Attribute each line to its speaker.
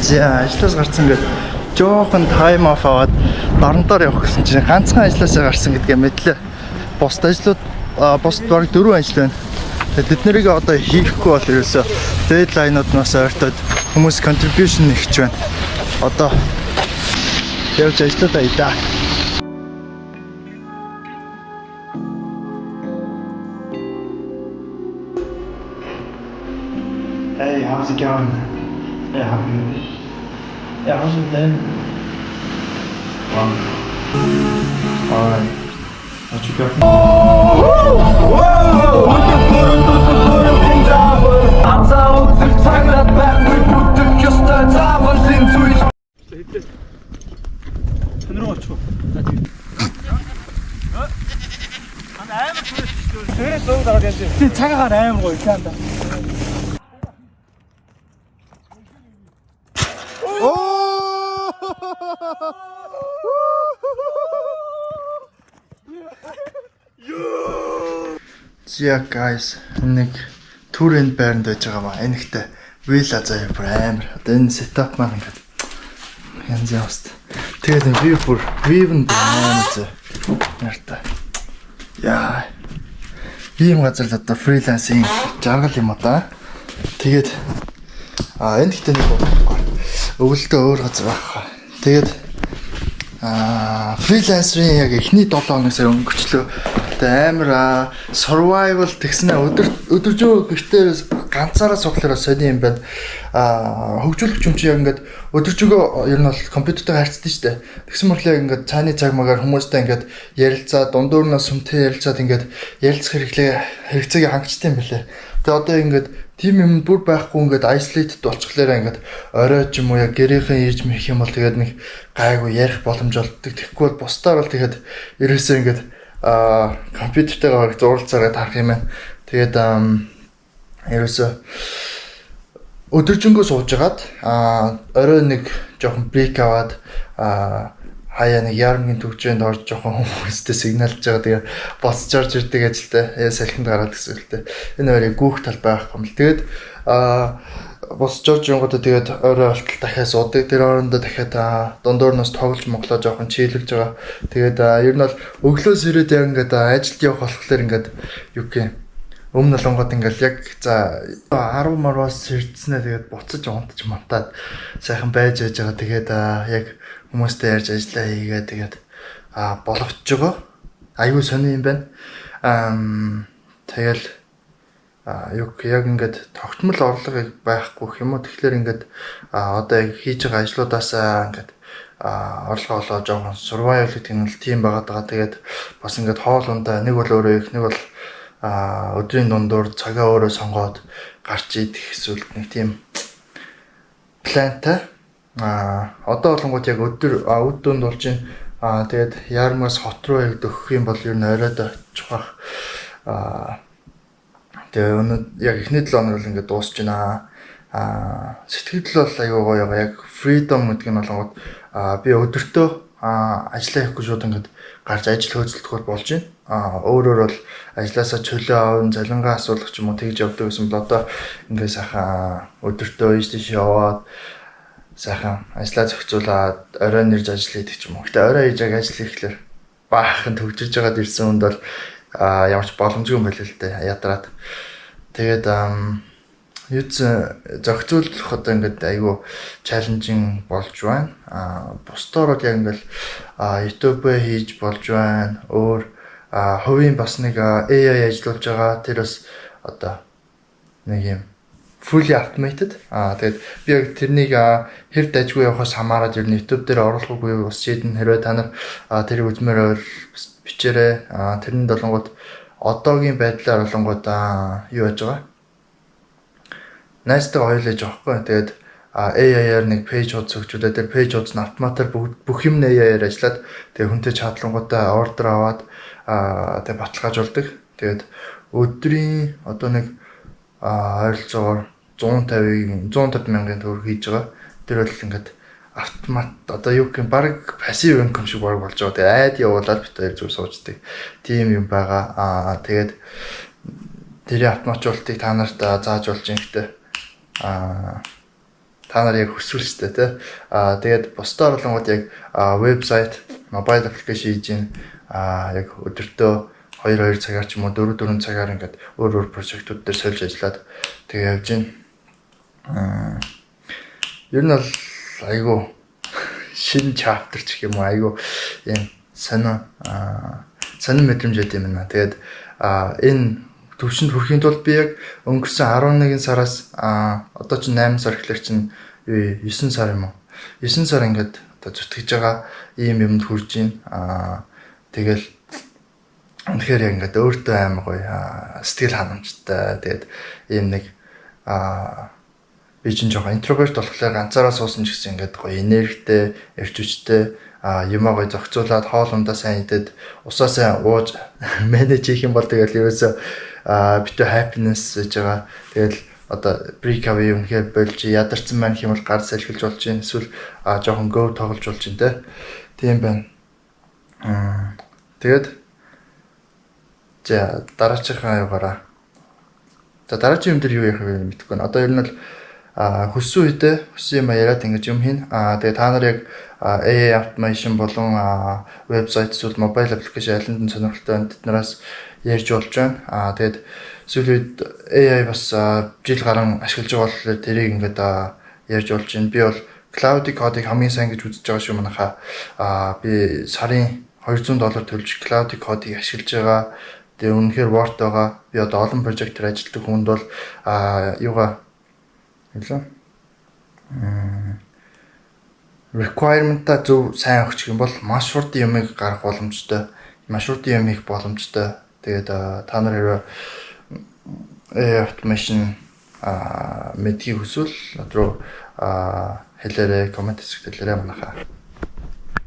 Speaker 1: За ажлаас гарсан ингээд жоохон тайм оф аваад баруунаар явах гэсэн чинь ганцхан ажлаасаа гарсан гэдгээ мэдлээ. Бусд ажлууд бусд баг 4 ажил байна. Тэгээд бид нарыг одоо хийхгүй бол ерөөсөө дедлайнууднаас ойртоод хүмүүс contribution нэгч байна. Одоо явж ажиллаа да. Hey, how's it going? Yeah, how are you? Yeah, how's it then? Wow. Alright. What you got?
Speaker 2: 차가가 나야 뭐 이렇게 한다.
Speaker 1: Yeah guys, нэг түрэн байранд байж байгаа маа. Энэхтэй вилла заяа бүр амар. Одоо энэ сетап маань ингээд янз яаст. Тэгээд энэ view-н амар зэ. Нартай. Яа. Ийм газар л одоо фрилансинг жаргал юм одоо. Тэгээд энэ ихтэй нэг бохгүй. Өвөлдөө өөр газар байхгүй. Тэгээд фрилансерын яг эхний 7 хоногоос өнгөрчлөө. Тэгээд амар survival тэгснэ өдөржөө гэртээ ганцаараа сууглаараа сони юм байна. Хөгжүүлэгч юм чи яг ингээд өдөржөгөө ер нь бол компьютертэй харьцдаг шүү дээ. Тэгсэн мэт яг ингээд цааны цаг магаар хүмүүстэй ингээд ярилцаа, дундуурнаас сүмтэй ярилцаад ингээд ярилцах хэрэгцээгээ хангачтай юм билээ. Тэгээ одоо ингээд тим юм бүр байхгүй ингээд isolated болчихлоо ингээд орой ч юм уу яг гэрийнхэн ирж мэх юм бол тэгээд нэг гайгүй ярих боломж олддог. Тэгэхгүй бол бусдаар бол тэгээд ерөөсөө ингээд компьютертэйгээ зуралцаараа тарах юм байна. Тэгээд ерөөсөө өдөржингөө суужгаад орой нэг жоохон брейк аваад хаяа нэг ярмгийн төвчөнд орж жоохон хүмүүстэй сигналж байгаа. Тэгээ босч орж ирдэг ажилтай салхинд гараад гэсэн үлтэй. Энэ хоёрыг гүүх тал байхгүй юм л. Тэгээд босч орж ирэнгүүтээ тэгээд орой болтол дахиад суудаг. Тэр орондоо дахиад дундуурнаас тоглож моглоо жоохон чийлүүлж байгаа. Тэгээд ер нь бол өглөөс ирээд яг ингээд ажилд явах болохоор ингээд юу гэх юм өмнө лонгод ингээл яг за 10 марваас сэрдснээ тэгээд буцаж унтж мантаад сайхан байж байгаа. Тэгээд яг хүмүүстэй ярьж ажиллаа хийгээ тэгээд болгоч байгаа. Аюу сони юм байна. Тэгэл яг ингээд тогтмол орлого байхгүй гэх юм уу. Тэгэхээр ингээд одоо яг хийж байгаа ажлуудаасаа ингээд орлого олоо жоохон survival гэдэг нь тийм байгаад байгаа. Тэгээд бас ингээд хоолундаа нэг бол өөрөө их нэг бол өдрийн дундуур цагаа өөрөө сонгоод гарч идэх эсвэл нэг тийм плантай одоо болонгууд яг өдөрөнд болж байна. Тэгээд ярмаас хот руу яг дөхөх юм бол ер нь оройд очих бах. Тэгээд өнөө яг эхний 7 хоног л ингээд дуусч байна. Сэтгэл бол аюу гоё яг freedom гэдэг нь болонгууд би өдөртөө ажиллаа хийхгүй шууд ингээд гарч ажил хөөцөлдөхөөр болж байна. Өөрөөр бол ажилласаа чөлөө аван залингаа асуулах ч юм уу тэгж явдаг гэсэн бол одоо ингээд сайхан өдөртөө ийш яваад сайхан ажиллаа зохицуулаад оройн ирж ажил хийдэг ч юм уу. Гэтэ орой хийж ажил хийхлээр баахан төгжиж байгаад ирсэн хүнд бол ямар ч боломжгүй юм байл л дээ ядраад. Тэгээд юуц зохицуулах одоо ингээд айгүй чаленжинг болж байна. Бусдаар бол яг ингээд YouTube хийж болж байна. Өөр хувийн бас нэг AI ажиллаж байгаа. Тэр бас одоо нэг юм fully automated. Тэгээд би яг тэрнийг хэр дайггүй явахаас хамаарад ер нь YouTube дээр оруулахгүй бас шийдэн хэрвээ та нар тэрийг үзмээр бичээрэй. Тэрний долонгууд одоогийн байдлаар болонгууд юу яаж байгаа? Найстайгаа хоёулж авахгүй. Тэгээд AI-аар нэг пэйж хуудас өгчүүдээ тэр пэйж хуудас нь автоматар бүх юм AI-аар ажиллаад тэгээд хүнтэй чадлангуудаа ордер аваад тэгээд баталгаажуулдаг. Тэгээд өдрийн одоо нэг ойролцоогоор 150 мянган төгрөг хийж байгаа. Тэр бол ингээд автомат одоо юу гэх юм баг пассив инком шиг баг болж байгаа. Тэгээд айд явуулаад бид хоёр зүг суучдаг. Тийм юм байгаа. Тэгээд тэрийн автоматжуулалтыг та нарт зааж болж юм гэхдээ та та нар яг хүсвэл штэ тий. Тэгээд бусдаар болонгууд яг вебсайт, мобайл аппликейшн хийж ийн яг өдөртөө 2 цагаар ч юм уу 4 цагаар ингээд өөр прожектууд дээр сольж ажиллаад тэгээ явж ийн. Ер нь бол айгу шинэ chapter ч юм уу айгу юм сонин мэдрэмж өгд юм байна. Тэгээд энэ төвшөнд хүрэхийн тулд би яг өнгөрсөн 11 сараас одоо ч 8 сар эхлэх чинь 9 сар юм уу. 9 сар ингээд одоо зүтгэж байгаа ийм юмд хүрж ийн. Тэгэл үнэхээр яг ингээд өөртөө аим гоё сэтгэл ханамжтай. Тэгээд ийм нэг би чинь жоохон интроверт болохоор ганцаараа суусан ч гэсэн ингээд гоё энергитэй, эрч хүчтэй юмаа гоё зохицуулаад хоол ундаа сайн идэд усаа сайн ууж менеж хийх юм бол тэгэл ерөөсөө битүү happiness гэж байгаа. Тэгэл одоо pre-cover үнэхээр болж ядарсан маань хэмэл гар салхилж болж байна. Эсвэл жоохон go тоглож болж байна те. Тийм байна. Тэгээд за дараачихаа яваараа. За дараагийн юм дээр юу ярих вэ мэдэхгүй байна. Одоо ер нь л хүссэн үедээ хүссэн юм яриад ингэж юм хийн. Тэгээ та нар яг AI automation болон вебсайт эсвэл мобайл аппликейшн алинд нь сонирхолтой тэднээс ярьж болж байна. Тэгээд сүүлийн үед AI бас жил гарan ашиглаж байгаа болохоор тэрийг ингээд ярьж болж байна. Би бол Cloud Code-ыг хамгийн сайн гэж үзэж байгаа шүү манайхаа. Би сарын $200 төлж Cloud Code-ыг ашиглаж байгаа. Тэгээ үнэхээр worth байгаа. Би одоо олон project-ээр ажилладаг хүнд бол юугаа хэлээ. Requirement-а зөв сайн өгчих юм бол маш хурдан юмыг гаргах боломжтой. Маш хурдан юм хийх боломжтой. Тэгээд та нар automation мэдхийг хүсвэл руу хэлээрэй, коммент хэсэгт хэлээрэй манайхаа.